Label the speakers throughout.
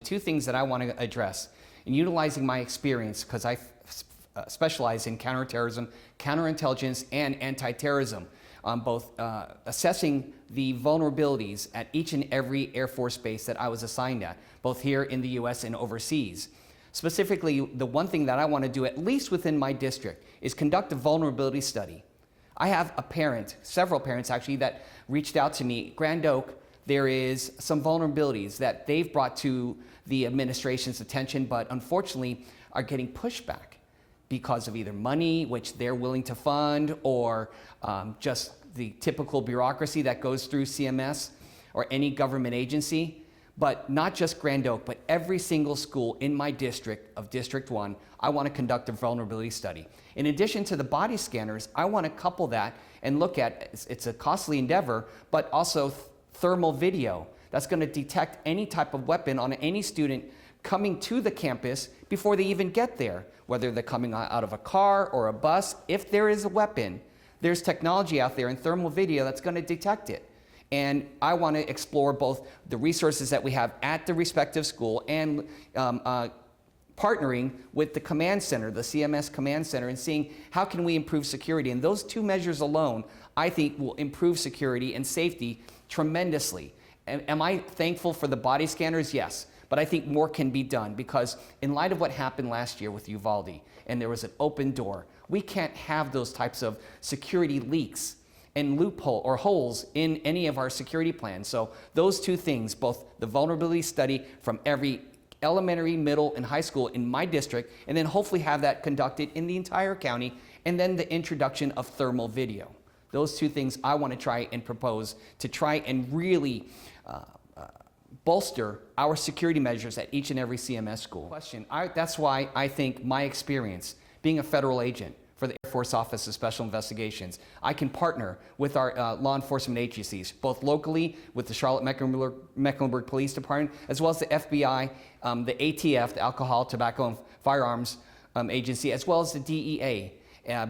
Speaker 1: two things that I want to address in utilizing my experience, because I specialize in counterterrorism, counterintelligence, and anti-terrorism, both assessing the vulnerabilities at each and every Air Force base that I was assigned at, both here in the U.S. and overseas. Specifically, the one thing that I want to do, at least within my district, is conduct a vulnerability study. I have a parent, several parents actually, that reached out to me. Grand Oak, there is some vulnerabilities that they've brought to the administration's attention, but unfortunately are getting pushback because of either money, which they're willing to fund, or just the typical bureaucracy that goes through CMS or any government agency. But not just Grand Oak, but every single school in my district of District 1, I want to conduct a vulnerability study. In addition to the body scanners, I want to couple that and look at, it's a costly endeavor, but also thermal video that's going to detect any type of weapon on any student coming to the campus before they even get there, whether they're coming out of a car or a bus. If there is a weapon, there's technology out there in thermal video that's going to detect it. And I want to explore both the resources that we have at the respective school and partnering with the command center, the CMS command center, and seeing how can we improve security. And those two measures alone, I think, will improve security and safety tremendously. Am I thankful for the body scanners? Yes. But I think more can be done, because in light of what happened last year with Uvalde, and there was an open door, we can't have those types of security leaks and loophole or holes in any of our security plans. So those two things, both the vulnerability study from every elementary, middle, and high school in my district, and then hopefully have that conducted in the entire county, and then the introduction of thermal video. Those two things I want to try and propose to try and really bolster our security measures at each and every CMS school. That's why I think my experience being a federal agent for the Air Force Office of Special Investigations, I can partner with our law enforcement agencies, both locally with the Charlotte-Mecklenburg Police Department, as well as the FBI, the ATF, the Alcohol, Tobacco, and Firearms Agency, as well as the DEA.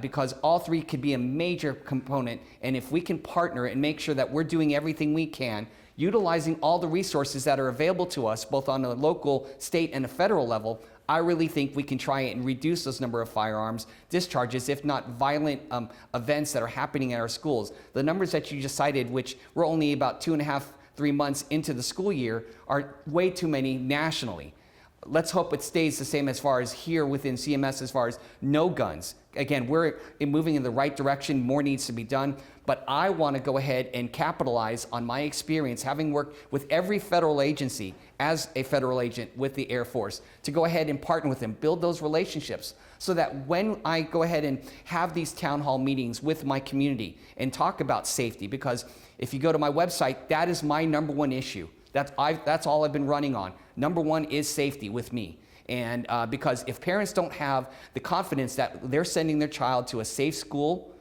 Speaker 1: Because all three could be a major component, and if we can partner and make sure that we're doing everything we can, utilizing all the resources that are available to us, both on a local, state, and a federal level, I really think we can try and reduce those number of firearms discharges, if not violent events that are happening at our schools. The numbers that you just cited, which we're only about 2.5, 3 months into the school year, are way too many nationally. Let's hope it stays the same as far as here within CMS, as far as no guns. Again, we're moving in the right direction. More needs to be done. But I want to go ahead and capitalize on my experience, having worked with every federal agency as a federal agent with the Air Force, to go ahead and partner with them, build those relationships, so that when I go ahead and have these town hall meetings with my community and talk about safety, because if you go to my website, that is my #1 issue. That's all I've been running on. #1 is safety with me. And because if parents don't have the confidence that they're sending their child to a safe school,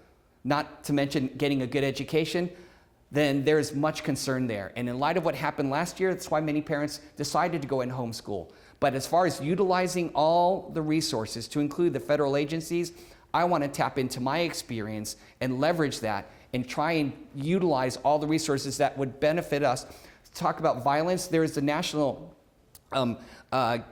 Speaker 1: not to mention getting a good education, then there's much concern there. And in light of what happened last year, that's why many parents decided to go in homeschool. But as far as utilizing all the resources, to include the federal agencies, I want to tap into my experience and leverage that and try and utilize all the resources that would benefit us. Talk about violence, there is the national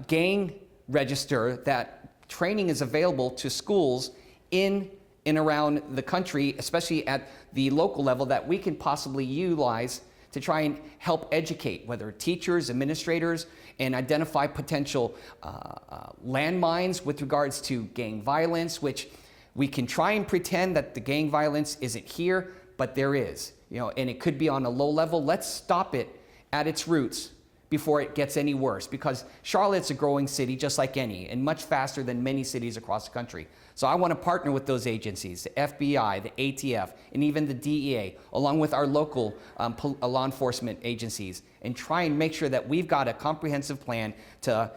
Speaker 1: gang register that training is available to schools in and around the country, especially at the local level, that we can possibly utilize to try and help educate, whether teachers, administrators, and identify potential landmines with regards to gang violence, which we can try and pretend that the gang violence isn't here, but there is, and it could be on a low level. Let's stop it at its roots before it gets any worse, because Charlotte's a growing city just like any, and much faster than many cities across the country. So I want to partner with those agencies, the FBI, the ATF, and even the DEA, along with our local law enforcement agencies, and try and make sure that we've got a comprehensive plan to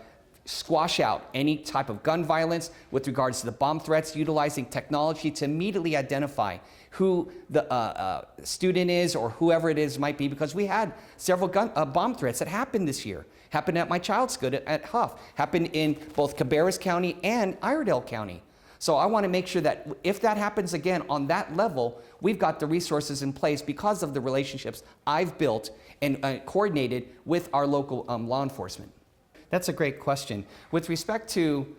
Speaker 1: squash out any type of gun violence with regards to the bomb threats, utilizing technology to immediately identify who the student is or whoever it is might be, because we had several bomb threats that happened this year. Happened at my child's school at Huff, happened in both Cabarrus County and Iredell County. So I want to make sure that if that happens again on that level, we've got the resources in place because of the relationships I've built and coordinated with our local law enforcement. That's a great question. With respect to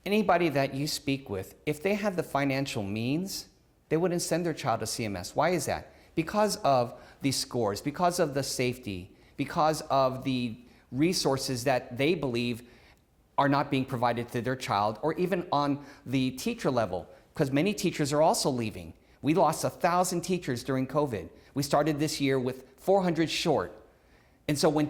Speaker 1: anybody that you speak with, if they had the financial means, they wouldn't send their child to CMS. Why is that? Because of the scores, because of the safety, because of the resources that they believe are not being provided to their child, or even on the teacher level, because many teachers are also leaving. We lost 1,000 teachers during COVID. We started this year with 400 short. And so when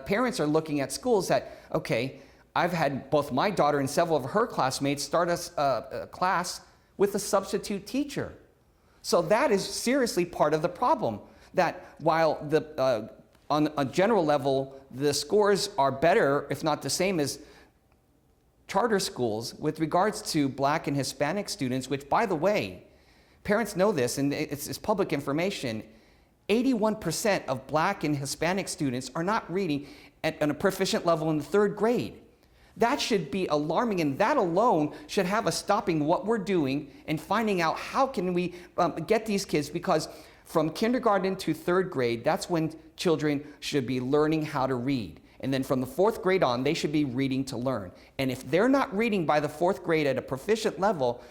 Speaker 1: parents are looking at schools that, okay, I've had both my daughter and several of her classmates start a class with a substitute teacher. So that is seriously part of the problem, that while on a general level, the scores are better, if not the same as charter schools, with regards to Black and Hispanic students, which, by the way, parents know this, and it's public information, 81% of Black and Hispanic students are not reading at a proficient level in the 3rd grade. That should be alarming, and that alone should have us stopping what we're doing and finding out how can we get these kids, because from kindergarten to 3rd grade, that's when children should be learning how to read. And then from the 4th grade on, they should be reading to learn. And if they're not reading by the 4th grade at a proficient level,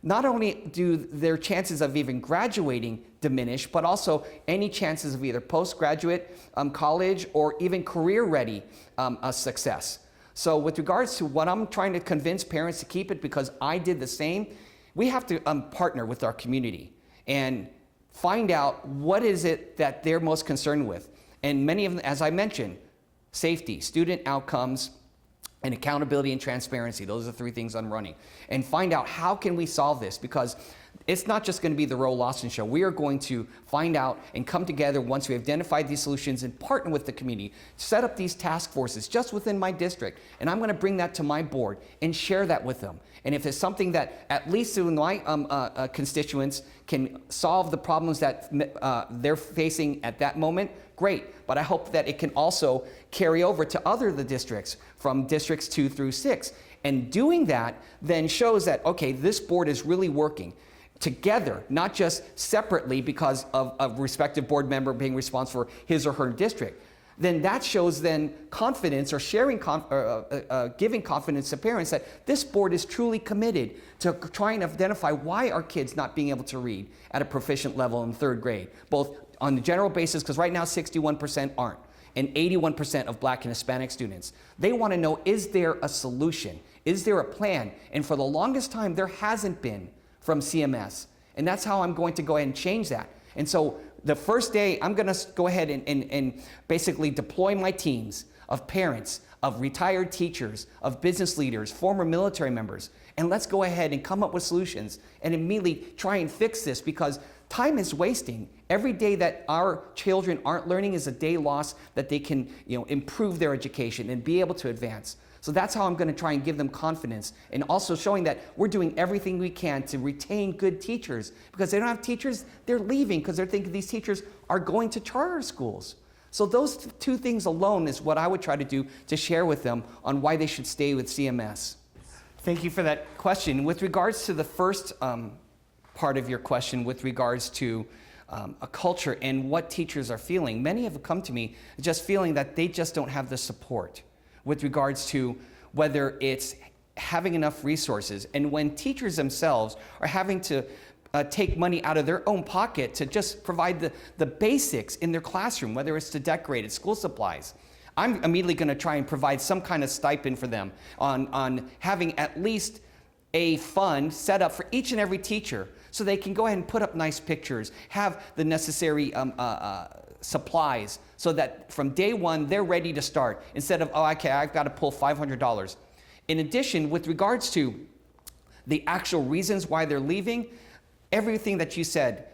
Speaker 1: not only do their chances of even graduating diminish, but also any chances of either postgraduate, college, or even career-ready success. So with regards to what I'm trying to convince parents to keep it, because I did the same, we have to partner with our community and find out what is it that they're most concerned with. And many of them, as I mentioned, safety, student outcomes, and accountability and transparency. Those are the 3 things I'm running. And find out how can we solve this, because it's not just going to be the Roe Lawsin show. We are going to find out and come together once we identify these solutions and partner with the community, set up these task forces just within my district. And I'm going to bring that to my board and share that with them. And if it's something that at least my constituents can solve the problems that they're facing at that moment, great. But I hope that it can also carry over to other the districts, from districts 2 through 6. And doing that then shows that, okay, this board is really working together, not just separately because of a respective board member being responsible for his or her district. Then that shows then confidence, or sharing, giving confidence to parents that this board is truly committed to trying to identify why are kids not being able to read at a proficient level in 3rd grade, both on the general basis, because right now 61% aren't, and 81% of Black and Hispanic students. They want to know, is there a solution? Is there a plan? And for the longest time, there hasn't been from CMS. And that's how I'm going to go ahead and change that. And so the first day, I'm going to go ahead and basically deploy my teams of parents, of retired teachers, of business leaders, former military members, and let's go ahead and come up with solutions and immediately try and fix this, because time is wasting. Every day that our children aren't learning is a day lost that they can, improve their education and be able to advance. So that's how I'm going to try and give them confidence, and also showing that we're doing everything we can to retain good teachers, because they don't have teachers, they're leaving because they're thinking these teachers are going to charter schools. So those 2 things alone is what I would try to do to share with them on why they should stay with CMS. Thank you for that question. With regards to the first part of your question, with regards to a culture and what teachers are feeling, many have come to me just feeling that they just don't have the support with regards to whether it's having enough resources. And when teachers themselves are having to take money out of their own pocket to just provide the basics in their classroom, whether it's to decorate school supplies, I'm immediately going to try and provide some kind of stipend for them on having at least a fund set up for each and every teacher, so they can go ahead and put up nice pictures, have the necessary supplies, so that from day one they're ready to start, instead of, oh, okay, I've got to pull $500. In addition, with regards to the actual reasons why they're leaving, everything that you said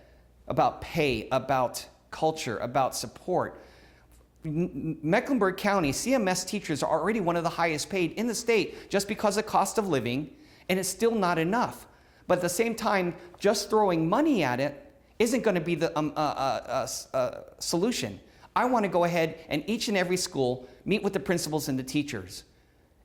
Speaker 1: about pay, about culture, about support, Mecklenburg County CMS teachers are already one of the highest paid in the state just because of cost of living, and it's still not enough. But at the same time, just throwing money at it isn't going to be the solution. I want to go ahead and each and every school meet with the principals and the teachers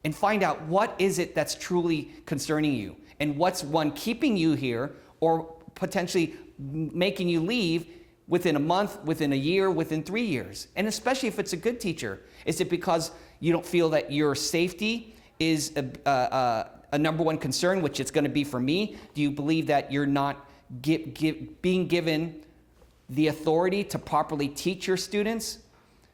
Speaker 1: and find out what is it that's truly concerning you, and what's, one, keeping you here or potentially making you leave within a month, within a year, within 3 years? And especially if it's a good teacher. Is it because you don't feel that your safety is a number one concern, which it's going to be for me? Do you believe that you're not being given the authority to properly teach your students?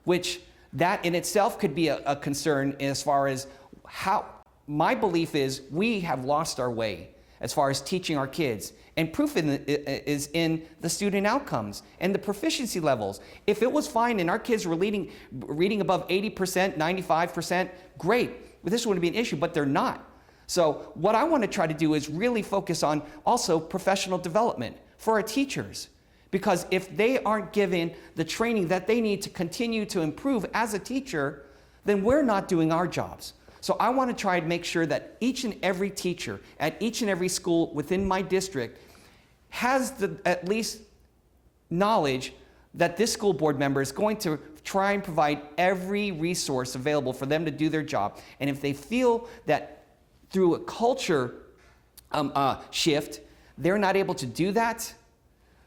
Speaker 1: Which that in itself could be a concern as far as how, my belief is we have lost our way as far as teaching our kids. And proof is in the student outcomes and the proficiency levels. If it was fine and our kids were reading above 80%, 95%, great. This wouldn't be an issue, but they're not. So what I want to try to do is really focus on also professional development for our teachers. Because if they aren't given the training that they need to continue to improve as a teacher, then we're not doing our jobs. So I want to try to make sure that each and every teacher at each and every school within my district has at least knowledge that this school board member is going to try and provide every resource available for them to do their job. And if they feel that through a culture shift, they're not able to do that,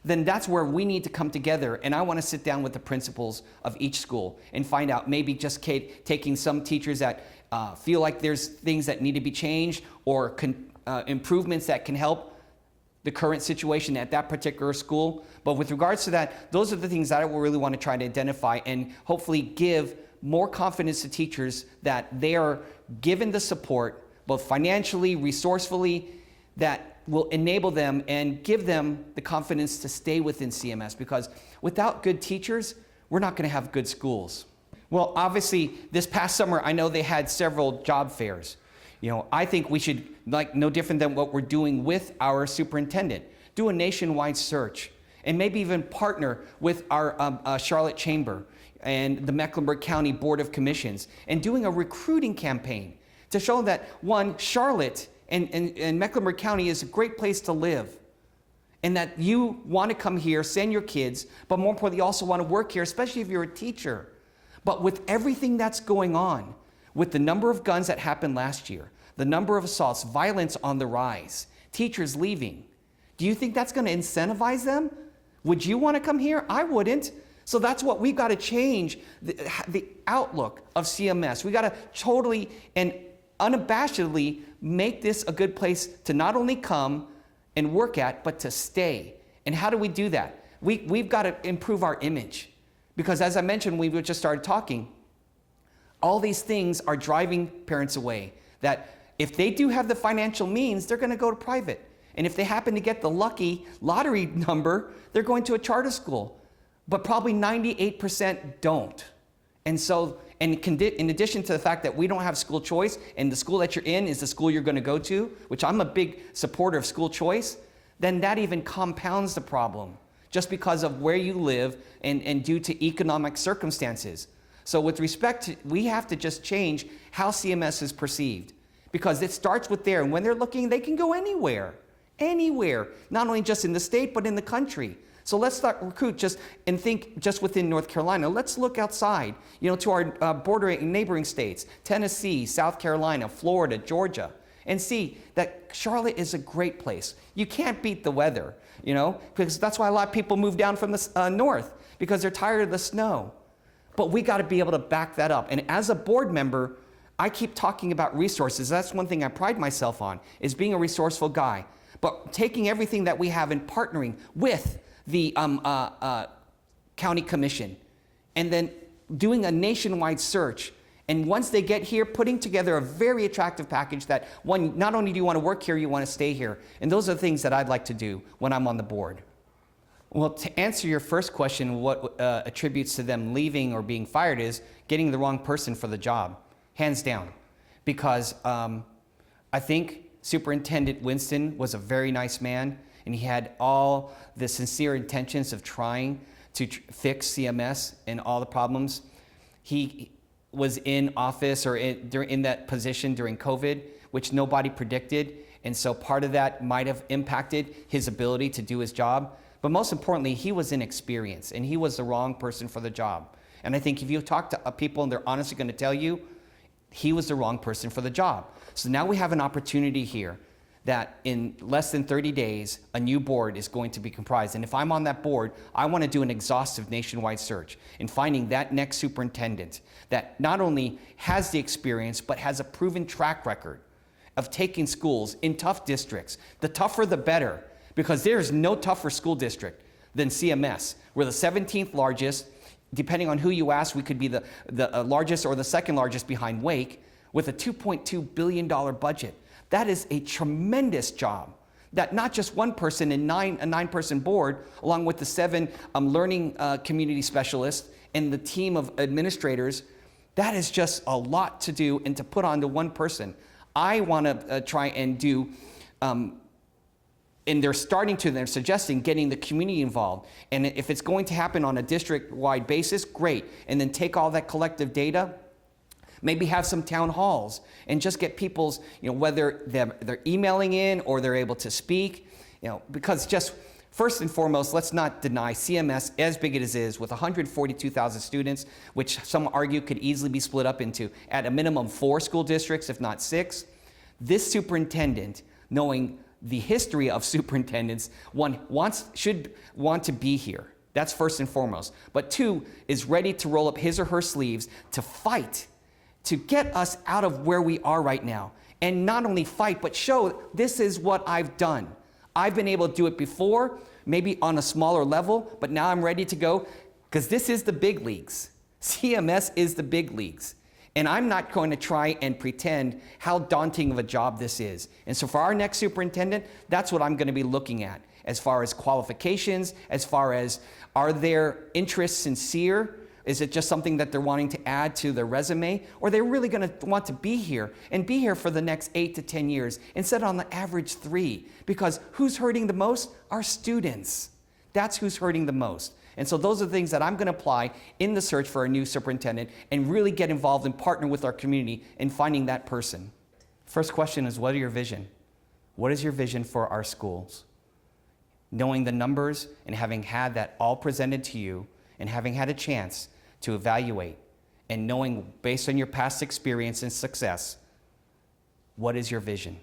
Speaker 1: then that's where we need to come together. And I want to sit down with the principals of each school and find out, maybe just taking some teachers that feel like there's things that need to be changed or improvements that can help the current situation at that particular school. But with regards to that, those are the things that I really want to try to identify and hopefully give more confidence to teachers that they are given the support, both financially, resourcefully, that will enable them and give them the confidence to stay within CMS, because without good teachers, we're not going to have good schools. Well, obviously, this past summer, I know they had several job fairs. You know, I think we should, like, no different than what we're doing with our superintendent, do a nationwide search and maybe even partner with our Charlotte Chamber and the Mecklenburg County Board of Commissions and doing a recruiting campaign to show that, one, Charlotte and Mecklenburg County is a great place to live, and that you want to come here, send your kids, but more importantly, you also want to work here, especially if you're a teacher. But with everything that's going on, with the number of guns that happened last year, the number of assaults, violence on the rise, teachers leaving, do you think that's going to incentivize them? Would you want to come here? I wouldn't. So that's what we've got to change, the outlook of CMS. We got to totally and unabashedly make this a good place to not only come and work at, but to stay. And how do we do that? We've got to improve our image. Because as I mentioned, we just started talking, all these things are driving parents away. That if they do have the financial means, they're going to go to private. And if they happen to get the lucky lottery number, they're going to a charter school. But probably 98% don't. And so, in addition to the fact that we don't have school choice, and the school that you're in is the school you're going to go to, which I'm a big supporter of school choice, then that even compounds the problem, just because of where you live and due to economic circumstances. So with respect to, we have to just change how CMS is perceived, because it starts with there. And when they're looking, they can go anywhere, not only just in the state, but in the country. So let's not recruit and think just within North Carolina. Let's look outside, to our bordering neighboring states, Tennessee, South Carolina, Florida, Georgia, and see that Charlotte is a great place. You can't beat the weather, because that's why a lot of people move down from the north, because they're tired of the snow. But we got to be able to back that up. And as a board member, I keep talking about resources. That's one thing I pride myself on, is being a resourceful guy. But taking everything that we have and partnering with the county commission, and then doing a nationwide search. And once they get here, putting together a very attractive package that, one, not only do you want to work here, you want to stay here. And those are the things that I'd like to do when I'm on the board. Well, to answer your first question, what attributes to them leaving or being fired is getting the wrong person for the job, hands down. Because I think Superintendent Winston was a very nice man, and he had all the sincere intentions of trying to fix CMS and all the problems. He was in office or in that position during COVID, which nobody predicted. And so part of that might have impacted his ability to do his job. But most importantly, he was inexperienced, and he was the wrong person for the job. And I think if you talk to people and they're honestly going to tell you, he was the wrong person for the job. So now we have an opportunity here that in less than 30 days, a new board is going to be comprised. And if I'm on that board, I want to do an exhaustive nationwide search in finding that next superintendent that not only has the experience, but has a proven track record of taking schools in tough districts. The tougher, the better, because there's no tougher school district than CMS. We're the 17th largest. Depending on who you ask, we could be the largest or the second largest behind Wake with a $2.2 billion budget. That is a tremendous job that not just one person in a nine-person board, along with the 7 learning community specialists and the team of administrators, that is just a lot to do and to put onto one person. I want to try and do, and they're suggesting getting the community involved. And if it's going to happen on a district-wide basis, great. And then take all that collective data, maybe have some town halls and just get people's, whether they're emailing in or they're able to speak, because just first and foremost, let's not deny CMS, as big as it is, with 142,000 students, which some argue could easily be split up into, at a minimum, 4 school districts, if not 6. This superintendent, knowing the history of superintendents, should want to be here. That's first and foremost. But 2, is ready to roll up his or her sleeves to fight, to get us out of where we are right now. And not only fight, but show this is what I've done. I've been able to do it before, maybe on a smaller level, but now I'm ready to go, because this is the big leagues. CMS is the big leagues. And I'm not going to try and pretend how daunting of a job this is. And so for our next superintendent, that's what I'm going to be looking at, as far as qualifications, as far as are their interests sincere? Is it just something that they're wanting to add to their resume? Or are they really going to want to be here and be here for the next 8 to 10 years instead on the average 3? Because who's hurting the most? Our students. That's who's hurting the most. And so those are the things that I'm going to apply in the search for a new superintendent and really get involved and partner with our community in finding that person. First question is, what are your vision? What is your vision for our schools? Knowing the numbers and having had that all presented to you and having had a chance to evaluate and knowing based on your past experience and success, what is your vision?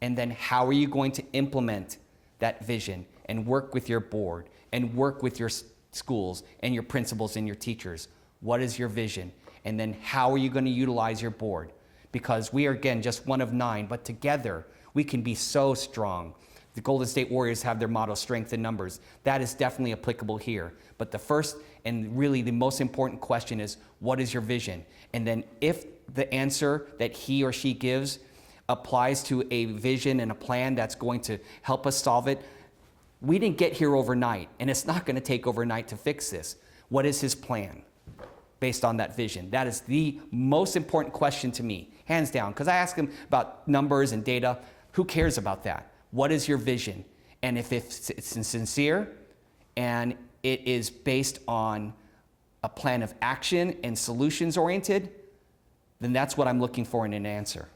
Speaker 1: And then how are you going to implement that vision and work with your board and work with your schools and your principals and your teachers? What is your vision? And then how are you going to utilize your board? Because we are, again, just one of 9, but together we can be so strong. The Golden State Warriors have their motto, strength in numbers. That is definitely applicable here. But the first and really the most important question is, what is your vision? And then if the answer that he or she gives applies to a vision and a plan that's going to help us solve it, we didn't get here overnight, and it's not going to take overnight to fix this. What is his plan based on that vision? That is the most important question to me, hands down, because I ask him about numbers and data. Who cares about that? What is your vision? And if it's sincere and it is based on a plan of action and solutions oriented, then that's what I'm looking for in an answer.